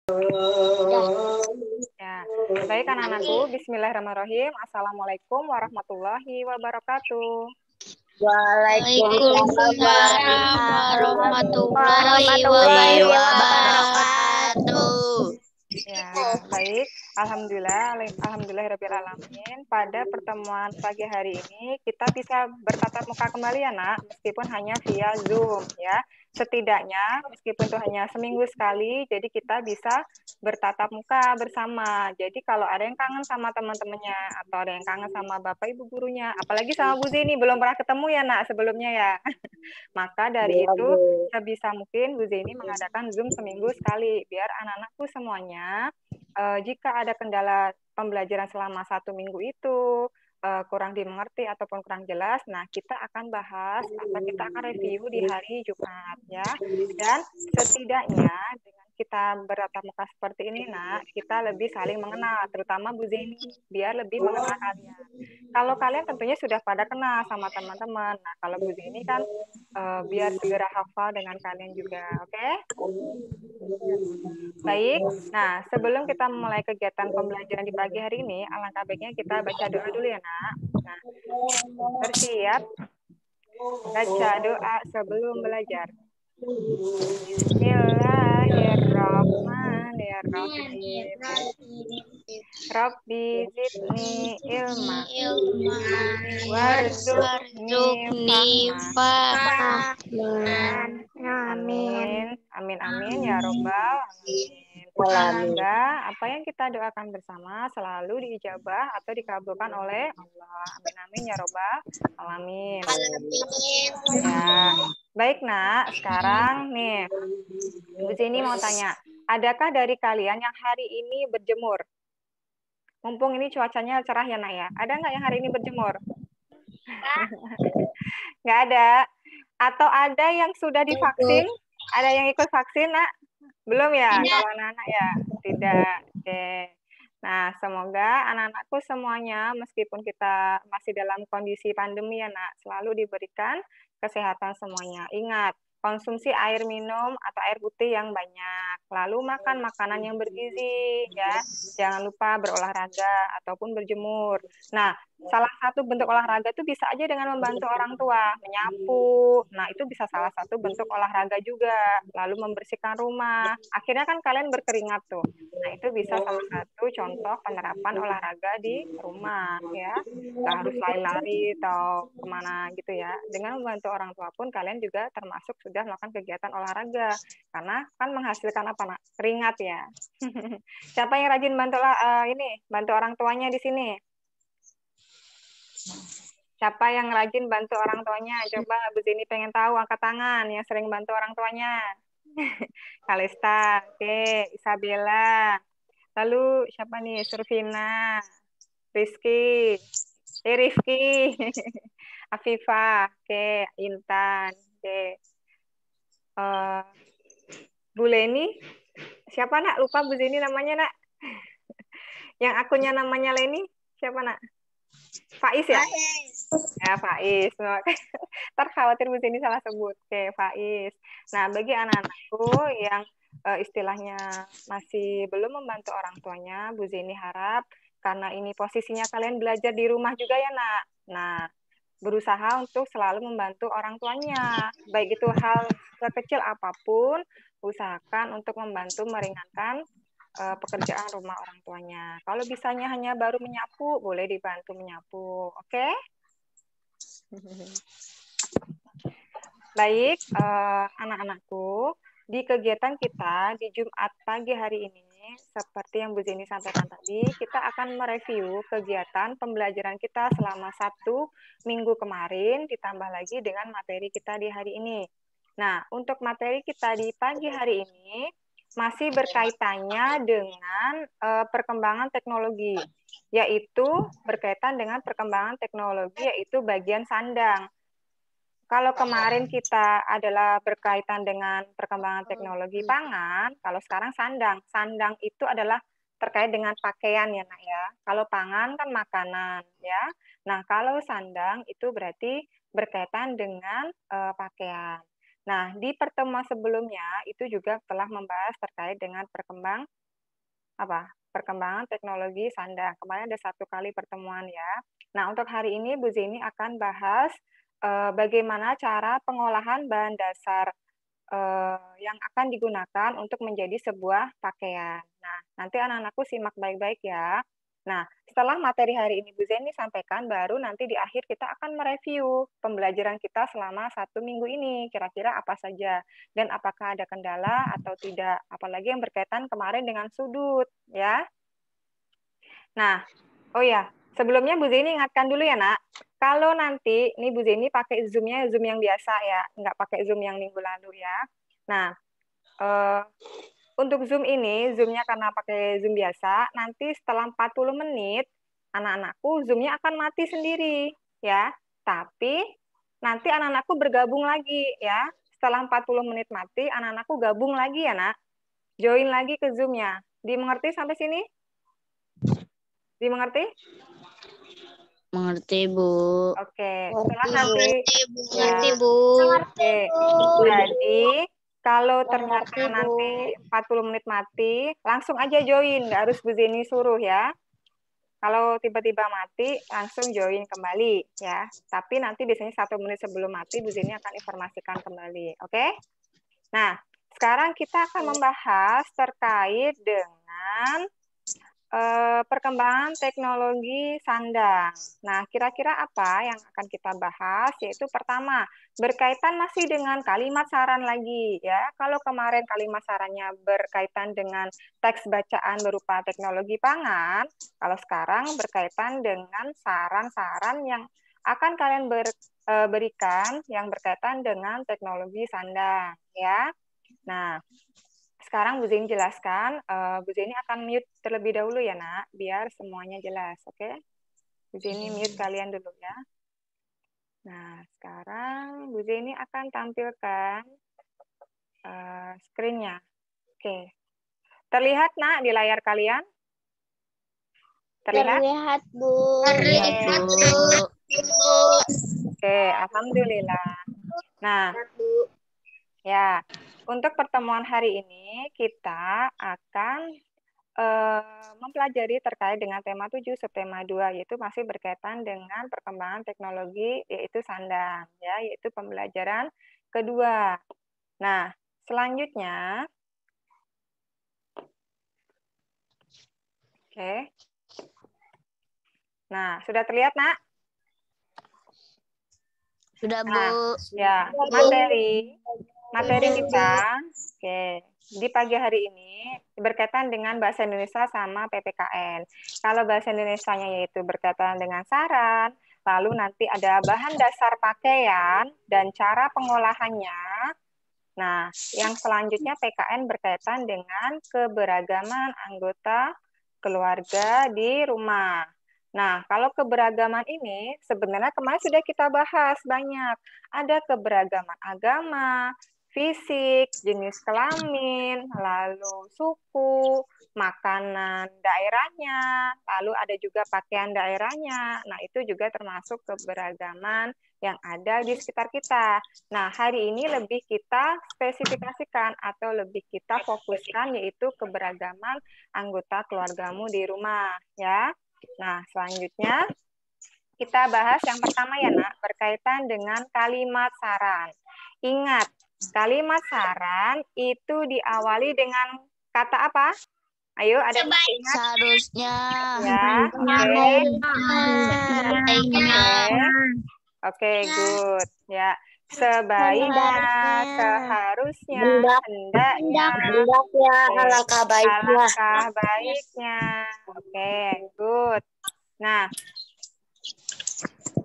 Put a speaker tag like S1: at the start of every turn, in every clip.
S1: Ya, baik anak-anakku, bismillahirrahmanirrahim. Assalamualaikum warahmatullahi wabarakatuh.
S2: Waalaikumsalam warahmatullahi wabarakatuh.
S1: Ya, baik. Alhamdulillahirabbil alamin. Pada pertemuan pagi hari ini kita bisa bertatap muka kembali ya, Nak, meskipun hanya via Zoom ya. Setidaknya meskipun itu hanya seminggu sekali, jadi kita bisa bertatap muka bersama. Jadi kalau ada yang kangen sama teman-temannya atau ada yang kangen sama Bapak Ibu gurunya, apalagi sama Bu Zini belum pernah ketemu ya, Nak, sebelumnya ya. Maka dari itu sebisa mungkin Bu Zeni mengadakan Zoom seminggu sekali biar anak-anakku semuanya jika ada kendala pembelajaran selama 1 minggu itu kurang dimengerti ataupun kurang jelas, nah kita akan bahas atau kita akan review di hari Jumat ya. Dan setidaknya dengan kita bertatap muka seperti ini, Nak, kita lebih saling mengenal, terutama Bu Zeni, biar lebih mengenal kalian. Kalau kalian tentunya sudah pada kenal sama teman-teman. Nah, kalau Bu Zeni kan biar segera hafal dengan kalian juga, oke? Baik. Nah, sebelum kita mulai kegiatan pembelajaran di pagi hari ini, alangkah baiknya kita baca doa dulu ya, Nak. Nah, bersiap baca doa sebelum belajar. Bismillahirrahmanirrahim. Rabbi zidni ilma warzuqni fahma. Amin. Amin amin ya robbal alamin. Semoga apa yang kita doakan bersama selalu diijabah atau dikabulkan oleh Allah. Amin amin ya robbal alamin. Ya. Baik, Nak. Sekarang nih Bu Zeni mau tanya, adakah dari kalian yang hari ini berjemur? Mumpung ini cuacanya cerah ya, Nak ya. Ada nggak yang hari ini berjemur? Nggak ada. Atau ada yang sudah divaksin? Ada yang ikut vaksin, Nak? Belum ya? Kalau anak-anak ya? Tidak. Oke. Nah, semoga anak-anakku semuanya, meskipun kita masih dalam kondisi pandemi ya, Nak, selalu diberikan kesehatan semuanya. Ingat, konsumsi air minum atau air putih yang banyak. Lalu makan makanan yang bergizi, ya. Jangan lupa berolahraga ataupun berjemur. Nah, salah satu bentuk olahraga itu bisa aja dengan membantu orang tua, menyapu. Nah, itu bisa salah satu bentuk olahraga juga. Lalu membersihkan rumah. Akhirnya kan kalian berkeringat tuh. Nah, itu bisa salah satu contoh penerapan olahraga di rumah, ya. Nggak harus lari-lari atau kemana gitu ya. Dengan membantu orang tua pun kalian juga termasuk sudah melakukan kegiatan olahraga. Karena kan menghasilkan apa, Nak? Keringat ya. Siapa yang rajin bantu orang tuanya di sini? Siapa yang rajin bantu orang tuanya? Coba Bu Zini pengen tahu, angkat tangan yang sering bantu orang tuanya. Kalista, oke, Isabella. Lalu siapa nih? Survina, Rizky, Rifki, Afifah, oke, Intan, oke. Bu Leni, siapa Nak? Lupa Bu Zini namanya Nak. Yang akunnya namanya Leni, siapa Nak? Faiz ya? Ya, Faiz. Ntar khawatir Bu Zini salah sebut. Oke, Faiz. Nah, bagi anak-anakku yang istilahnya masih belum membantu orang tuanya, Bu Zini harap karena ini posisinya kalian belajar di rumah juga ya, Nak. Nah, berusaha untuk selalu membantu orang tuanya. Baik itu hal sekecil apapun, usahakan untuk membantu meringankan pekerjaan rumah orang tuanya. Kalau bisanya hanya baru menyapu, boleh dibantu menyapu. Oke? Baik, anak-anakku, di kegiatan kita di Jumat pagi hari ini, seperti yang Bu Zeni sampaikan tadi, kita akan mereview kegiatan pembelajaran kita selama 1 minggu kemarin, ditambah lagi dengan materi kita di hari ini. Nah, untuk materi kita di pagi hari ini, masih berkaitannya dengan perkembangan teknologi, yaitu berkaitan dengan perkembangan teknologi, yaitu bagian sandang. Kalau kemarin kita adalah berkaitan dengan perkembangan teknologi pangan, kalau sekarang sandang. Sandang itu adalah terkait dengan pakaian ya, Nak ya. Kalau pangan kan makanan ya. Nah, kalau sandang itu berarti berkaitan dengan pakaian. Nah, di pertemuan sebelumnya itu juga telah membahas terkait dengan perkembangan teknologi sandang. Kemarin ada 1 kali pertemuan ya. Nah, untuk hari ini Bu Zeni akan bahas bagaimana cara pengolahan bahan dasar yang akan digunakan untuk menjadi sebuah pakaian. Nah, nanti anak-anakku simak baik-baik ya. Nah, setelah materi hari ini Bu Zeni sampaikan, baru nanti di akhir kita akan mereview pembelajaran kita selama 1 minggu ini. Kira-kira apa saja, dan apakah ada kendala atau tidak. Apalagi yang berkaitan kemarin dengan sudut, ya. Nah, oh ya, sebelumnya Bu Zeni ingatkan dulu ya, Nak. Kalau nanti, ini Bu Zeni pakai Zoom-nya Zoom yang biasa ya, nggak pakai Zoom yang minggu lalu ya. Nah, untuk Zoom ini, Zoom-nya karena pakai Zoom biasa, nanti setelah 40 menit, anak-anakku Zoom-nya akan mati sendiri, ya. Tapi nanti anak-anakku bergabung lagi, ya. Setelah 40 menit mati, anak-anakku gabung lagi ya, Nak. Join lagi ke Zoom-nya. Dimengerti sampai sini? Dimengerti?
S2: Mengerti, Bu.
S1: Oke, setelah nanti
S2: Mengerti,
S1: ya.
S2: Bu.
S1: Oke. Jadi kalau ternyata
S2: Mengerti, Bu.
S1: nanti 40 menit mati, langsung aja join, nggak harus Bu Zeni suruh ya. Kalau tiba-tiba mati, langsung join kembali ya. Tapi nanti biasanya 1 menit sebelum mati, Bu Zeni akan informasikan kembali. Oke? Nah, sekarang kita akan membahas terkait dengan perkembangan teknologi sandang. Nah, kira-kira apa yang akan kita bahas? Yaitu pertama, berkaitan masih dengan kalimat saran lagi ya. Kalau kemarin kalimat sarannya berkaitan dengan teks bacaan berupa teknologi pangan, kalau sekarang berkaitan dengan saran-saran yang akan kalian berikan yang berkaitan dengan teknologi sandang ya. Nah, sekarang Bu Zeni jelaskan, Bu Zeni akan mute terlebih dahulu ya, Nak, biar semuanya jelas, oke? Bu Zeni mute kalian dulu ya. Nah, sekarang Bu Zeni akan tampilkan screen-nya. Oke. Terlihat, Nak, di layar kalian? Terlihat?
S2: Terlihat, Bu.
S1: Terlihat,
S2: Bu.
S1: Oke, alhamdulillah. Nah, ya, untuk pertemuan hari ini kita akan mempelajari terkait dengan tema 7 subtema 2, yaitu masih berkaitan dengan perkembangan teknologi, yaitu sandang, ya, yaitu pembelajaran kedua. Nah, selanjutnya, oke. Nah, sudah terlihat, Nak?
S2: Sudah, Bu.
S1: Nah, ya, materi kita, oke, di pagi hari ini berkaitan dengan bahasa Indonesia sama PPKN. Kalau bahasa Indonesianya yaitu berkaitan dengan saran, lalu nanti ada bahan dasar pakaian dan cara pengolahannya. Nah, yang selanjutnya PKN berkaitan dengan keberagaman anggota keluarga di rumah. Nah, kalau keberagaman ini sebenarnya kemarin sudah kita bahas banyak. Ada keberagaman agama, fisik, jenis kelamin, lalu suku, makanan daerahnya, lalu ada juga pakaian daerahnya. Nah, itu juga termasuk keberagaman yang ada di sekitar kita. Nah, hari ini lebih kita spesifikasikan atau lebih kita fokuskan yaitu keberagaman anggota keluargamu di rumah, ya. Nah, selanjutnya kita bahas yang pertama ya, Nak, berkaitan dengan kalimat saran. Ingat, kalimat saran itu diawali dengan kata apa? Ayo, ada yang masih ingat?
S2: Seharusnya.
S1: Ya, oke. Oke, good. Ya, sebaiknya, seharusnya, hendaknya,
S2: ya, alangkah baiknya.
S1: alangkah baiknya. Oke, good. Nah,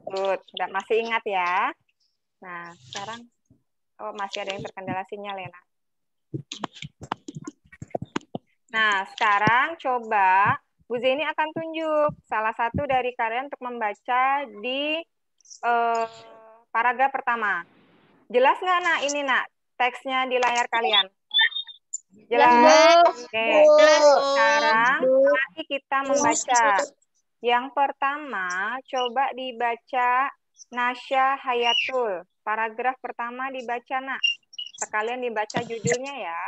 S1: good. Masih ingat ya? Nah, sekarang, oh masih ada yang terkendala sinyal ya, Nak. Nah, sekarang coba Bu Zeni akan tunjuk salah satu dari kalian untuk membaca di paragraf pertama. Jelas nggak, Nak? Ini, Nak, teksnya di layar kalian. Jelas? Oke. Sekarang mari kita membaca. Yang pertama, coba dibaca Nasya Hayatul. Paragraf pertama dibaca, Nak. Sekalian dibaca judulnya ya.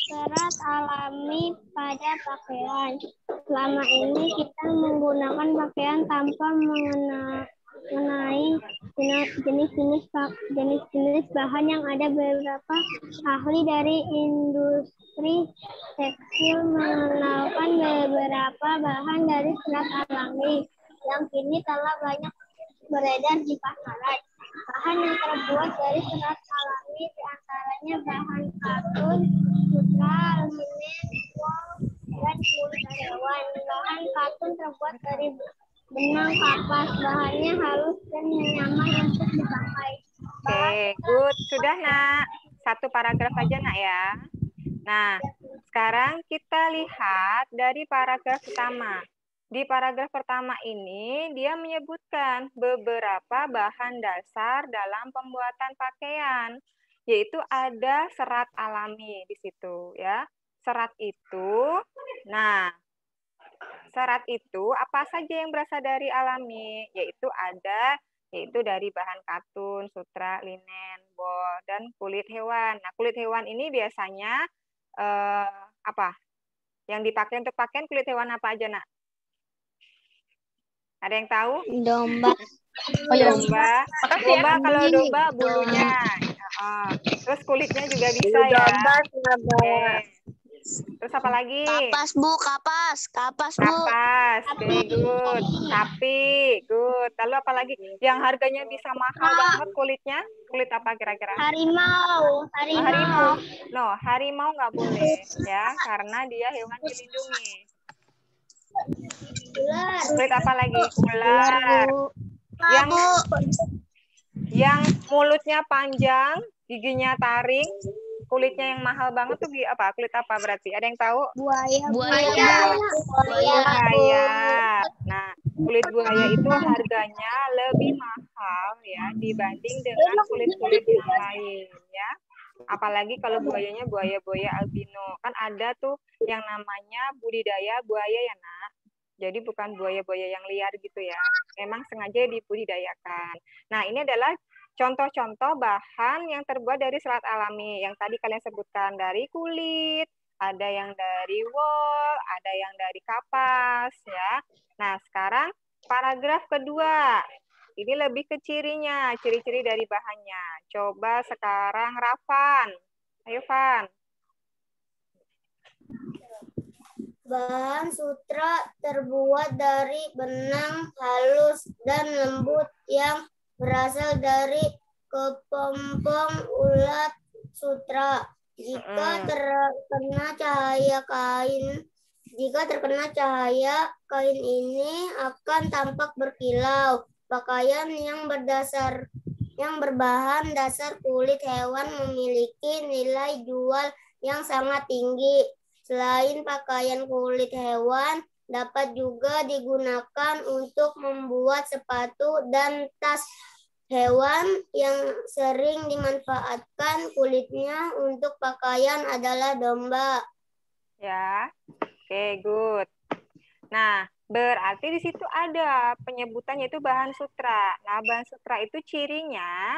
S3: Serat alami pada pakaian. Selama ini kita menggunakan pakaian tanpa mengenai jenis-jenis bahan yang ada. Beberapa ahli dari industri tekstil mengenalkan beberapa bahan dari serat alami yang kini telah banyak beredar di pasaran. Bahan yang terbuat dari serat alami diantaranya bahan katun, sutra, linen, wool, dan kulit hewan. Bahan katun terbuat dari benang kapas. Bahannya halus dan nyaman untuk dipakai.
S1: Oke, good. Sudah, Nak. Satu paragraf aja, Nak, ya. Nah, sekarang kita lihat dari paragraf pertama. Di paragraf pertama ini, dia menyebutkan beberapa bahan dasar dalam pembuatan pakaian, yaitu ada serat alami di situ, ya. Serat itu, nah, serat itu apa saja yang berasal dari alami, yaitu dari bahan katun, sutra, linen, wool, dan kulit hewan. Nah, kulit hewan ini biasanya apa? Yang dipakai untuk pakaian kulit hewan apa aja, Nak? Ada yang tahu?
S2: Domba.
S1: Domba. Domba, kalau domba bulunya. Terus kulitnya juga bisa ya. Oke. Terus apa lagi?
S2: Kapas, Bu. Kapas, Bu.
S1: Kapas, oke, good. Sapi, good. Lalu apa lagi? Yang harganya bisa mahal banget kulitnya? Kulit apa kira-kira?
S3: Harimau.
S1: Harimau. No, harimau nggak boleh ya, karena dia hewan dilindungi. Kulit apa lagi? Ular. Yang mulutnya panjang, giginya taring, kulitnya yang mahal banget tuh apa? Kulit apa berarti? Ada yang tahu?
S2: Buaya.
S1: Buaya. Nah, kulit buaya itu harganya lebih mahal ya dibanding dengan kulit-kulit yang lain ya. Apalagi kalau buayanya buaya albino. Kan ada tuh yang namanya budidaya buaya ya, Nak. Jadi bukan buaya-buaya yang liar gitu ya. Memang sengaja dibudidayakan. Nah, ini adalah contoh-contoh bahan yang terbuat dari serat alami. Yang tadi kalian sebutkan dari kulit, ada yang dari wool, ada yang dari kapas ya. Nah, sekarang paragraf kedua. Ini lebih ke cirinya, ciri-ciri dari bahannya. Coba sekarang Rafan. Ayo, Van.
S3: Bahan sutra terbuat dari benang halus dan lembut yang berasal dari kepompong ulat sutra. Jika terkena cahaya kain ini akan tampak berkilau. Pakaian yang berbahan dasar kulit hewan memiliki nilai jual yang sangat tinggi. Selain pakaian kulit hewan, dapat juga digunakan untuk membuat sepatu dan tas. Hewan yang sering dimanfaatkan kulitnya untuk pakaian adalah domba.
S1: Ya, oke, good. Nah, berarti di situ ada penyebutannya itu bahan sutra. Nah, bahan sutra itu cirinya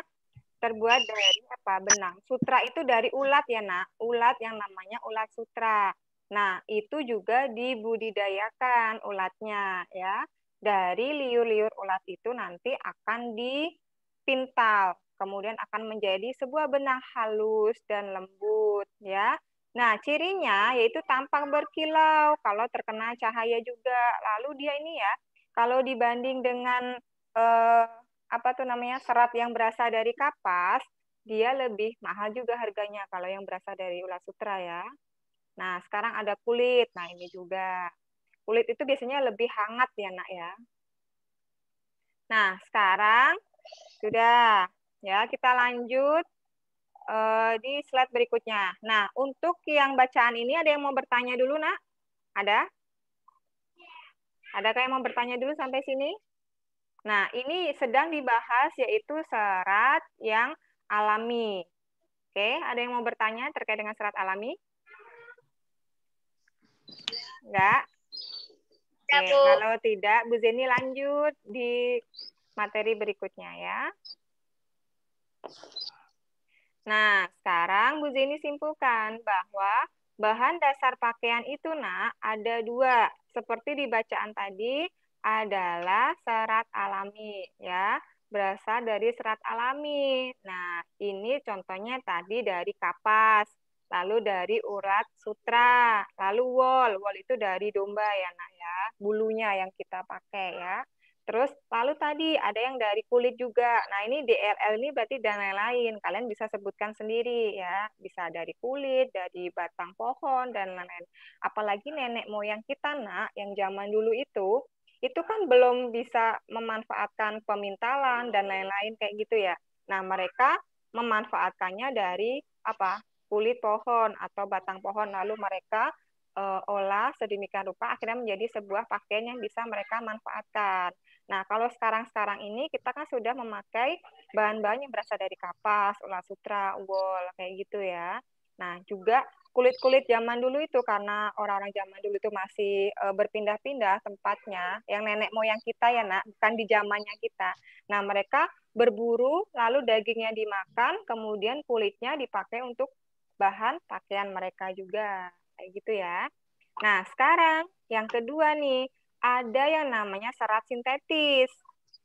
S1: terbuat dari apa? Benang. Sutra itu dari ulat ya, Nak. Ulat yang namanya ulat sutra. Nah, itu juga dibudidayakan ulatnya ya. Dari liur-liur ulat itu nanti akan dipintal. Kemudian akan menjadi sebuah benang halus dan lembut ya. Nah, cirinya yaitu tampak berkilau kalau terkena cahaya juga. Lalu dia ini ya, kalau dibanding dengan serat yang berasal dari kapas, dia lebih mahal juga harganya kalau yang berasal dari ulat sutra ya. Nah, sekarang ada kulit. Nah, ini juga. Kulit itu biasanya lebih hangat ya, Nak ya. Nah, sekarang sudah ya, kita lanjut di slide berikutnya. Nah, untuk yang bacaan ini ada yang mau bertanya dulu, Nak? Ada? Adakah yang mau bertanya dulu sampai sini? Nah, ini sedang dibahas yaitu serat yang alami. Oke, ada yang mau bertanya terkait dengan serat alami? Enggak? Oke, kalau tidak, Bu Zeni lanjut di materi berikutnya ya. Nah, sekarang Bu Zeni simpulkan bahwa bahan dasar pakaian itu, Nak, ada dua. Seperti di bacaan tadi, adalah serat alami, ya. Berasal dari serat alami. Nah, ini contohnya tadi dari kapas, lalu dari urat sutra, lalu wol. Wol itu dari domba ya, Nak, ya. Bulunya yang kita pakai, ya. Terus lalu tadi ada yang dari kulit juga. Nah, ini DLL ini berarti dan lain-lain. Kalian bisa sebutkan sendiri ya. Bisa dari kulit, dari batang pohon dan lain-lain. Apalagi nenek moyang kita, Nak, yang zaman dulu itu kan belum bisa memanfaatkan pemintalan dan lain-lain kayak gitu ya. Nah, mereka memanfaatkannya dari apa? Kulit pohon atau batang pohon, lalu mereka olah sedemikian rupa akhirnya menjadi sebuah pakaian yang bisa mereka manfaatkan. Nah, kalau sekarang-sekarang ini kita kan sudah memakai bahan-bahan yang berasal dari kapas, ulat sutra, wol, kayak gitu ya. Nah, juga kulit-kulit zaman dulu itu karena orang-orang zaman dulu itu masih berpindah-pindah tempatnya, yang nenek moyang kita ya, Nak, bukan di zamannya kita. Nah, mereka berburu, lalu dagingnya dimakan, kemudian kulitnya dipakai untuk bahan pakaian mereka juga. Kayak gitu ya. Nah, sekarang yang kedua nih, ada yang namanya serat sintetis.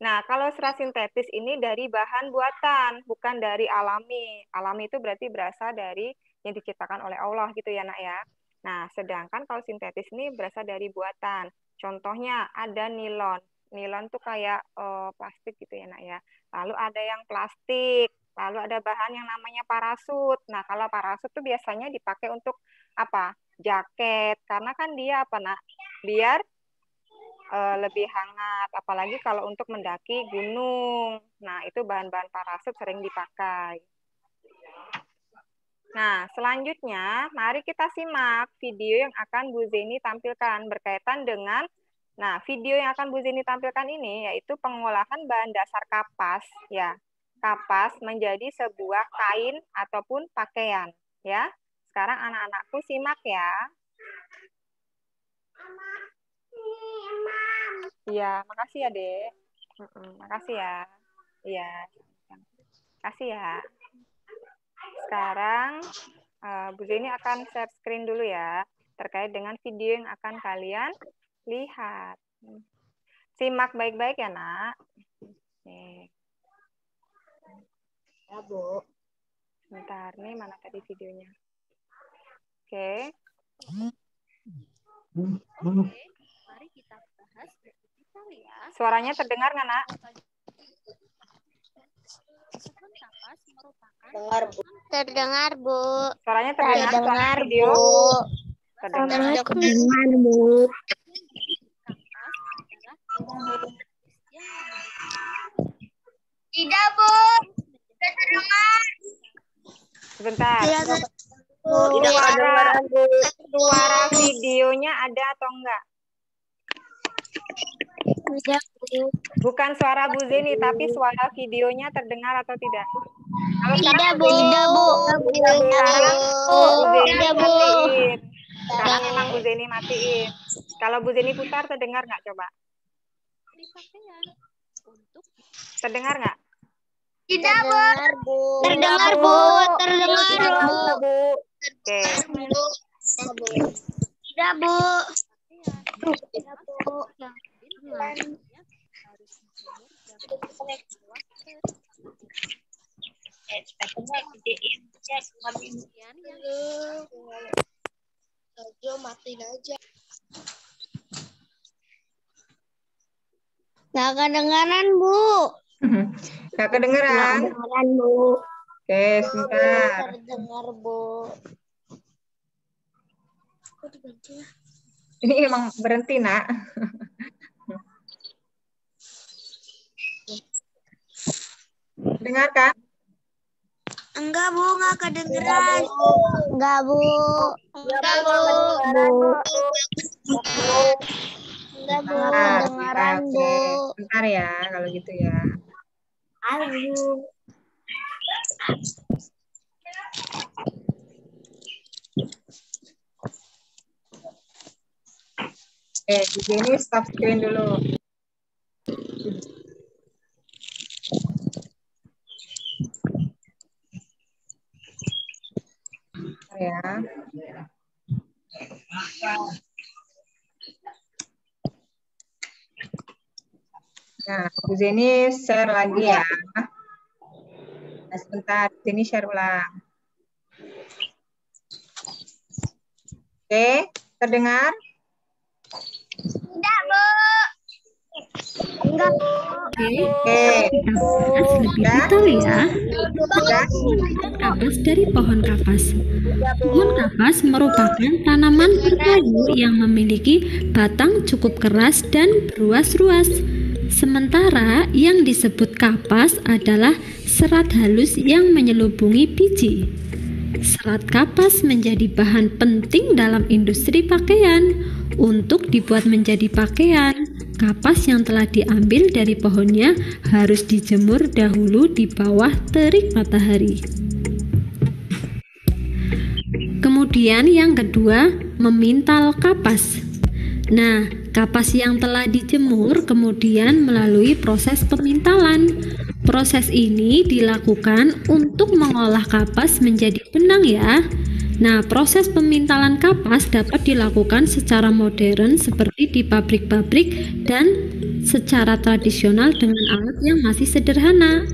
S1: Nah, kalau serat sintetis ini dari bahan buatan, bukan dari alami. Alami itu berarti berasal dari yang diciptakan oleh Allah gitu ya, Nak ya. Nah, sedangkan kalau sintetis ini berasal dari buatan. Contohnya ada nilon. Nilon tuh kayak plastik gitu ya, Nak ya. Lalu ada yang plastik. Lalu ada bahan yang namanya parasut. Nah, kalau parasut tuh biasanya dipakai untuk apa? Jaket. Karena kan dia apa, Nak? Biar lebih hangat, apalagi kalau untuk mendaki gunung. Nah, itu bahan-bahan parasut sering dipakai. Nah, selanjutnya, mari kita simak video yang akan Bu Zeni tampilkan berkaitan dengan, nah, video yang akan Bu Zeni tampilkan ini yaitu pengolahan bahan dasar kapas, ya. Kapas menjadi sebuah kain ataupun pakaian, ya. Sekarang anak-anakku simak ya. Iya, makasih ya, Dek. Makasih ya. Iya, makasih ya. Sekarang Bu Zeni akan share screen dulu ya, terkait dengan video yang akan kalian lihat. Simak baik-baik ya, Nak. Nih.
S2: Ya, Bu.
S1: Bentar, nih mana tadi videonya. Oke.
S4: Mari kita bahas detail ya.
S1: Suaranya terdengar nggak, Nak?
S4: Kapas merupakan
S2: Dengar, Bu. Terdengar, Bu.
S1: Suaranya terdengar,
S2: Terdengar,
S1: suara video.
S2: Bu.
S1: Terdengar.
S2: Terdengar, Bu. Tidak, Bu. Terdengar.
S1: Sebentar.
S2: Suara,
S1: Suara videonya ada atau enggak?
S2: Tidak, Bu.
S1: Bukan suara Bu Zeni, tapi suara videonya terdengar atau tidak? Kalau
S2: Tidak,
S1: sekarang
S2: Bu. Tidak, Bu.
S1: Sekarang Bu Zeni
S2: Tidak, Bu.
S1: matiin. Sekarang memang Bu Zeni matiin. Kalau Bu Zeni putar, terdengar nggak coba? Terdengar nggak?
S2: Tidak, Bu. Terdengar, Bu. Terdengar, Bu.
S1: Oke.
S2: Tidak, Bu. Tidak, Bu. Matiin aja. Nggak kedengaran, Bu.
S1: Nggak kedengeran?
S2: Kedengaran, Bu.
S1: Oke, sebentar.
S2: Terdengar, Bu.
S1: Ini emang berhenti, Nak. Dengarkan?
S2: Enggak, Bu, nggak kedengeran. Enggak, Bu. Enggak, Bu. Enggak, Bu. Kedengeran, Bu.
S1: Bentar ya, kalau gitu ya.
S2: Bu.
S1: Di sini stop screen dulu. Nah, Bu Zeni share lagi ya. Nah, sebentar, Zeni share ulang. Oke, terdengar?
S2: Enggak, Bu. Enggak, Bu.
S1: Oke.
S5: Kita bahas lebih detail ya.
S1: Sudah?
S5: Kapas dari pohon kapas. Pohon kapas merupakan tanaman berkayu yang memiliki batang cukup keras dan beruas-ruas. Sementara yang disebut kapas adalah serat halus yang menyelubungi biji. Serat kapas menjadi bahan penting dalam industri pakaian. Untuk dibuat menjadi pakaian, kapas yang telah diambil dari pohonnya harus dijemur dahulu di bawah terik matahari. Kemudian yang kedua, memintal kapas. Nah, kapas yang telah dijemur kemudian melalui proses pemintalan. Proses ini dilakukan untuk mengolah kapas menjadi benang ya. Nah, proses pemintalan kapas dapat dilakukan secara modern seperti di pabrik-pabrik dan secara tradisional dengan alat yang masih sederhana.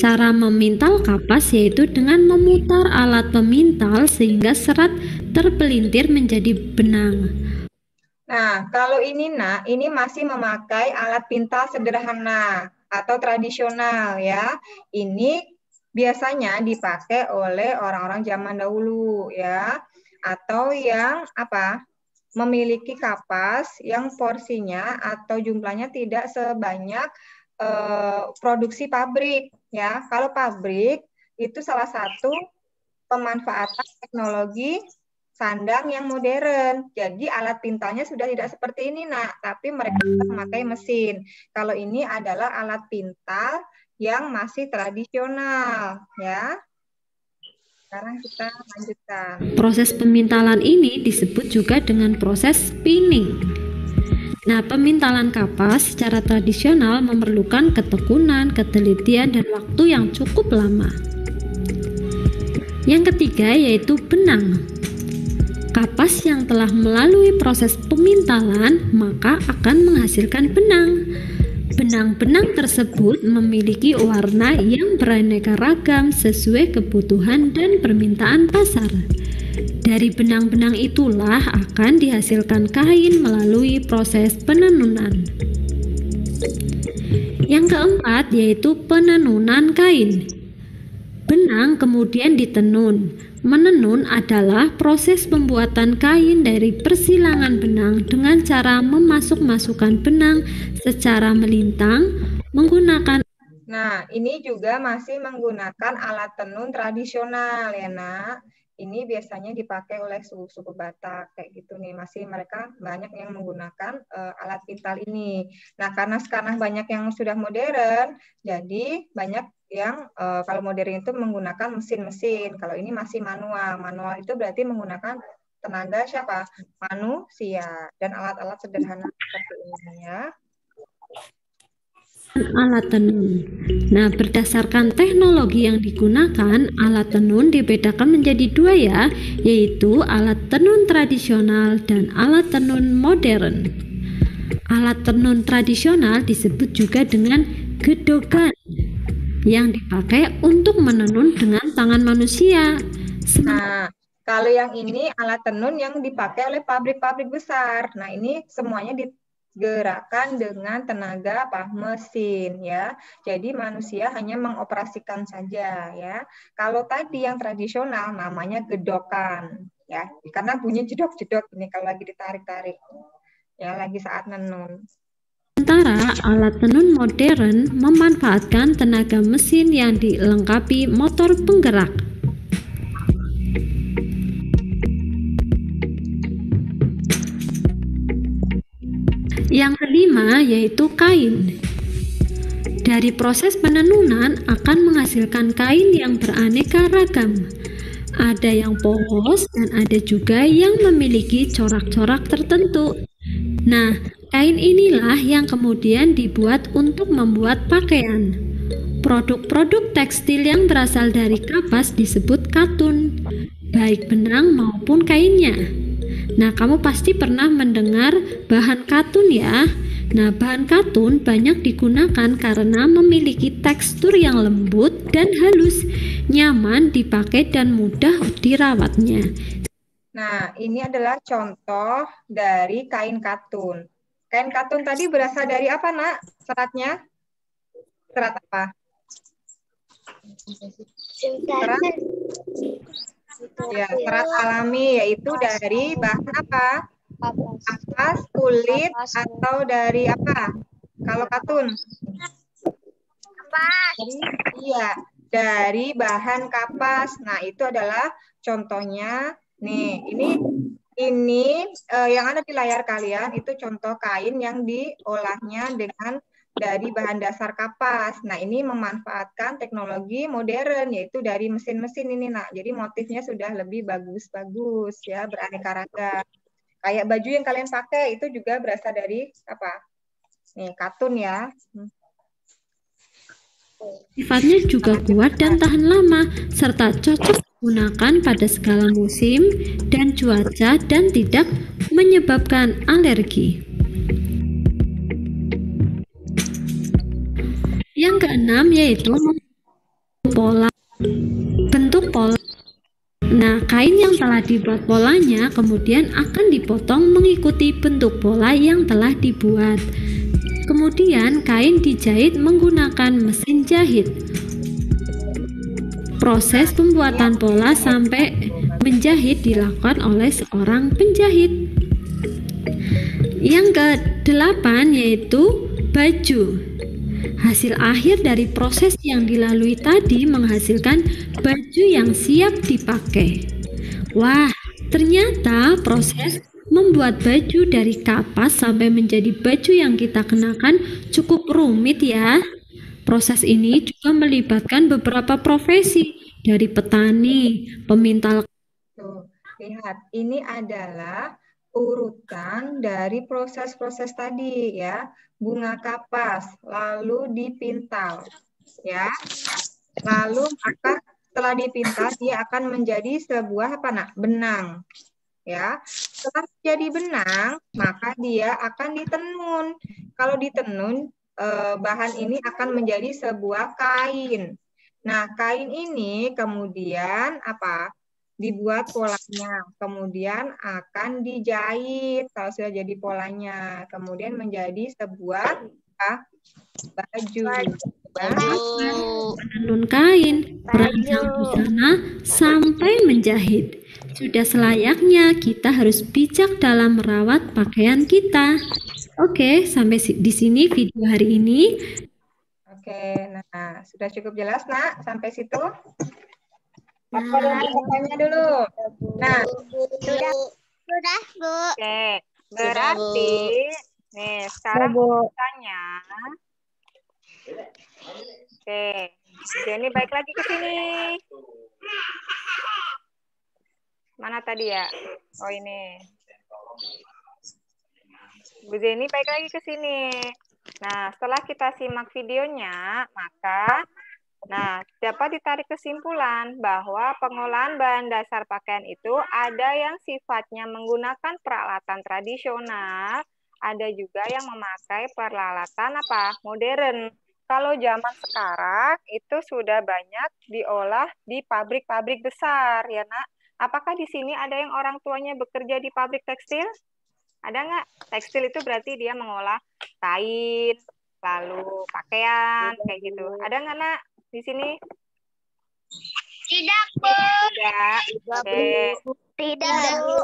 S5: Cara memintal kapas yaitu dengan memutar alat pemintal sehingga serat terpelintir menjadi benang.
S1: Nah, kalau ini Nak, ini masih memakai alat pintal sederhana atau tradisional ya. Ini biasanya dipakai oleh orang-orang zaman dahulu ya, atau yang memiliki kapas yang porsinya atau jumlahnya tidak sebanyak produksi pabrik ya. Kalau pabrik itu salah satu pemanfaatan teknologi sandang yang modern. Jadi alat pintalnya sudah tidak seperti ini Nak, tapi mereka memakai mesin. Kalau ini adalah alat pintal yang masih tradisional ya. Sekarang kita lanjutkan.
S5: Proses pemintalan ini disebut juga dengan proses spinning. Nah, pemintalan kapas secara tradisional memerlukan ketekunan, ketelitian, dan waktu yang cukup lama. Yang ketiga yaitu benang. Kapas yang telah melalui proses pemintalan maka akan menghasilkan benang. Benang-benang tersebut memiliki warna yang beraneka ragam sesuai kebutuhan dan permintaan pasar. Dari benang-benang itulah akan dihasilkan kain melalui proses penenunan. Yang keempat yaitu penenunan kain. Benang kemudian ditenun. Menenun adalah proses pembuatan kain dari persilangan benang dengan cara memasuk-masukkan benang secara melintang menggunakan.
S1: Nah, ini juga masih menggunakan alat tenun tradisional ya Nak. Ini biasanya dipakai oleh suku Batak kayak gitu nih. Masih mereka banyak yang menggunakan alat pintal ini. Nah, karena sekarang banyak yang sudah modern, jadi banyak yang kalau modern itu menggunakan mesin-mesin. Kalau ini masih manual. Manual itu berarti menggunakan tenaga siapa? Manusia dan alat-alat sederhana seperti ini ya.
S5: Alat tenun. Nah, berdasarkan teknologi yang digunakan, alat tenun dibedakan menjadi dua ya, yaitu alat tenun tradisional dan alat tenun modern. Alat tenun tradisional disebut juga dengan gedogan yang dipakai untuk menenun dengan tangan manusia.
S1: Nah, kalau yang ini alat tenun yang dipakai oleh pabrik-pabrik besar. Nah, ini semuanya digerakkan dengan tenaga mesin ya. Jadi manusia hanya mengoperasikan saja ya. Kalau tadi yang tradisional namanya gedokan ya. Karena bunyi jedok-jedok ini kalau lagi ditarik-tarik. Ya, lagi saat nenun.
S5: Sementara alat tenun modern memanfaatkan tenaga mesin yang dilengkapi motor penggerak. Yang kelima yaitu kain. Dari proses penenunan akan menghasilkan kain yang beraneka ragam. Ada yang polos dan ada juga yang memiliki corak-corak tertentu. Nah, kain inilah yang kemudian dibuat untuk membuat pakaian. Produk-produk tekstil yang berasal dari kapas disebut katun, baik benang maupun kainnya. Nah, kamu pasti pernah mendengar bahan katun ya. Nah, bahan katun banyak digunakan karena memiliki tekstur yang lembut dan halus, nyaman dipakai dan mudah dirawatnya.
S1: Nah, ini adalah contoh dari kain katun. Kain katun tadi berasal dari apa, Nak? Seratnya? Serat apa? Serat? Ya, serat alami, yaitu dari bahan apa? Kapas, kulit, atau dari apa? Kalau katun? Iya, dari bahan kapas. Nah, itu adalah contohnya. Nih, ini yang ada di layar kalian itu contoh kain yang diolahnya dengan dari bahan dasar kapas. Nah, ini memanfaatkan teknologi modern, yaitu dari mesin-mesin ini, Nak. Jadi motifnya sudah lebih bagus-bagus ya, beraneka ragam. Kayak baju yang kalian pakai itu juga berasal dari apa? Nih, katun ya.
S5: Sifatnya juga kuat dan tahan lama, serta cocok digunakan pada segala musim dan cuaca dan tidak menyebabkan alergi. Yang keenam yaitu bentuk pola. Nah, kain yang telah dibuat polanya kemudian akan dipotong mengikuti bentuk pola yang telah dibuat. Kemudian kain dijahit menggunakan mesin jahit. Proses pembuatan pola sampai menjahit dilakukan oleh seorang penjahit. Yang kedelapan yaitu baju. Hasil akhir dari proses yang dilalui tadi menghasilkan baju yang siap dipakai. Wah, ternyata proses membuat baju dari kapas sampai menjadi baju yang kita kenakan cukup rumit ya. Proses ini juga melibatkan beberapa profesi, dari petani, pemintal.
S1: Tuh, lihat, ini adalah urutan dari proses-proses tadi ya. Bunga kapas, lalu dipintal ya. Lalu setelah dipintal dia akan menjadi sebuah apa, Nak? Benang. Ya, setelah jadi benang, maka dia akan ditenun. Kalau ditenun, bahan ini akan menjadi sebuah kain. Nah, kain ini kemudian apa? Dibuat polanya, kemudian akan dijahit kalau sudah jadi polanya, kemudian menjadi sebuah baju.
S5: Menenun kain, merancang busana, sampai menjahit. Sudah selayaknya kita harus bijak dalam merawat pakaian kita. Oke, sampai di sini video hari ini.
S1: Oke, nah sudah cukup jelas, Nak, sampai situ? Apa yang tanya dulu? Nah,
S2: Sudah, Bu.
S1: oke, berarti nih sekarang tanya. Oke, Jenny balik lagi ke sini. Mana tadi ya? Oh ini. Bu Jenny balik lagi ke sini. Nah, setelah kita simak videonya, maka dapat ditarik kesimpulan bahwa pengolahan bahan dasar pakaian itu ada yang sifatnya menggunakan peralatan tradisional, ada juga yang memakai peralatan modern. Kalau zaman sekarang itu sudah banyak diolah di pabrik-pabrik besar, ya Nak. Apakah di sini ada yang orang tuanya bekerja di pabrik tekstil? Ada nggak? Tekstil itu berarti dia mengolah kain, lalu pakaian, kayak gitu. Ada nggak, Nak, di sini?
S2: Tidak, Bu.
S1: Tidak. Oke.
S2: Tidak, Bu.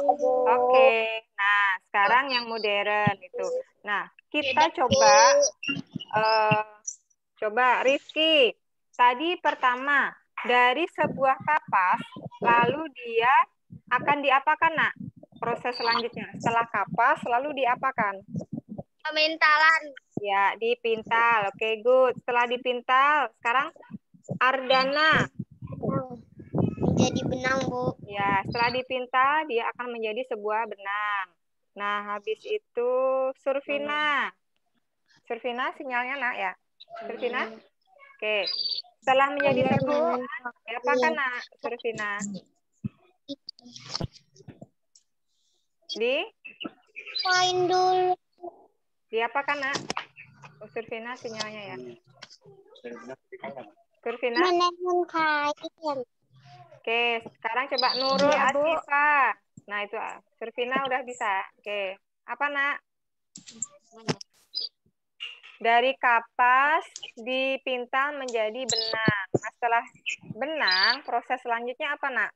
S1: Oke. Nah, sekarang yang modern itu. Nah, kita coba Rizky. Tadi pertama, dari sebuah kapas, lalu dia akan diapakan, Nak? Proses selanjutnya, setelah kapas, lalu diapakan?
S2: Pemintalan.
S1: Ya, dipintal. Oke, good. Setelah dipintal, sekarang Ardana.
S2: Menjadi benang, Bu.
S1: Ya, setelah dipintal, dia akan menjadi sebuah benang. Nah, habis itu Surfina. Surfina sinyalnya, Nak, ya? Surfina? Oke. Setelah menjadi sebuah, diapakan, Nak, Surfina?
S2: Main dulu.
S1: Di apa kan, Nak? Surfina sinyalnya ya. Surfina?
S2: Menenun kain.
S1: Oke, sekarang coba Nurul
S2: Iya, Bu.
S1: Asifa. Nah, itu Surfina udah bisa. Oke. Apa, Nak? Dari kapas dipintal menjadi benang. Nah, setelah benang, proses selanjutnya apa, Nak?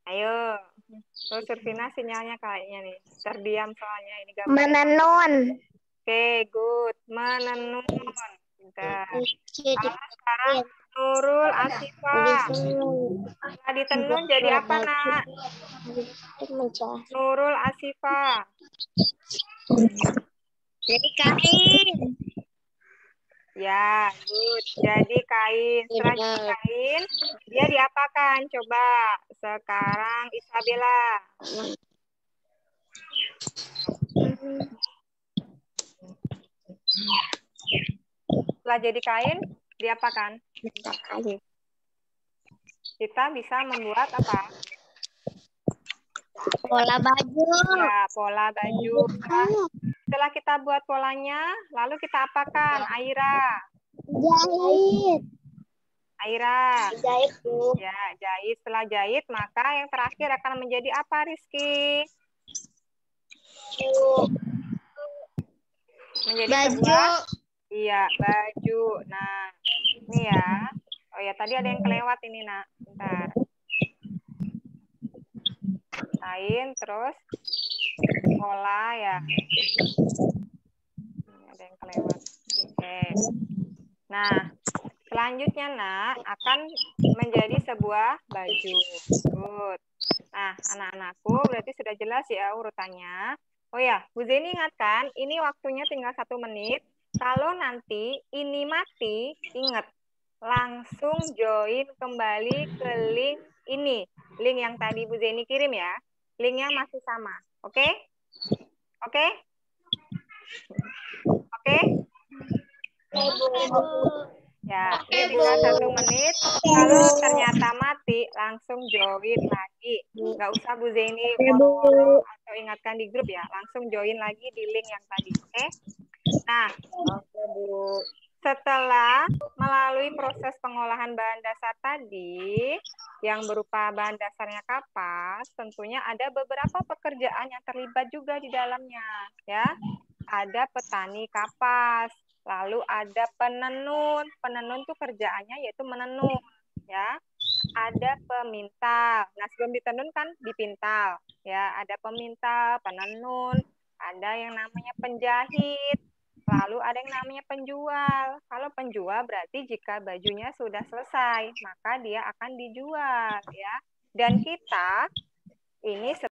S1: Ayo. Tuh, Surfina sinyalnya kayaknya nih. Terdiam soalnya ini gambar.
S2: Menenun.
S1: Oke, good. Menenun. Bentar.
S2: Jadi
S1: Lalu sekarang Nurul Asifa. Setelah ditenun jadi apa, Nak? Nurul Asifa.
S2: Jadi kain.
S1: Ya, good. Jadi kain. Setelah jadi kain, dia diapakan? Coba. Sekarang Isabella. Setelah jadi kain, diapakan? Kita bisa membuat apa?
S2: Pola baju.
S1: Ya, pola baju. Setelah kita buat polanya, lalu kita apakan? Aira.
S2: Jahit.
S1: Aira.
S2: Jahit, Bu.
S1: Ya, jahit. Setelah jahit, maka yang terakhir akan menjadi apa, Rizky? Menjadi
S2: Baju.
S1: sebuah, iya, baju. Nah, ini ya. Oh ya, tadi ada yang kelewat ini, Nak. Bentar. Kain, terus pola ya. Ini ada yang kelewat. Oke. Nah, selanjutnya, Nak, akan menjadi sebuah baju. Good. Nah, anak-anakku berarti sudah jelas ya urutannya. Oh ya, Bu Zeni ingatkan, ini waktunya tinggal 1 menit. Kalau nanti ini mati, ingat, langsung join kembali ke link ini. Link yang tadi Bu Zeni kirim ya. Linknya masih sama. Oke? Oke? Oke? Ya, ini tinggal 1 menit. Kalau ternyata mati, langsung join lagi. Nggak usah Bu Zeni follow atau ingatkan di grup ya. Langsung join lagi di link yang tadi. Oke? Nah, Bu. Setelah melalui proses pengolahan bahan dasar tadi, yang berupa bahan dasarnya kapas, tentunya ada beberapa pekerjaan yang terlibat juga di dalamnya. Ya, ada petani kapas. Lalu ada penenun. Penenun tuh kerjaannya yaitu menenun, ya. Ada pemintal. Nah, sebelum ditenun kan dipintal, ya. Ada pemintal, penenun, ada yang namanya penjahit. Lalu ada yang namanya penjual. Kalau penjual berarti jika bajunya sudah selesai, maka dia akan dijual, ya. Dan kita ini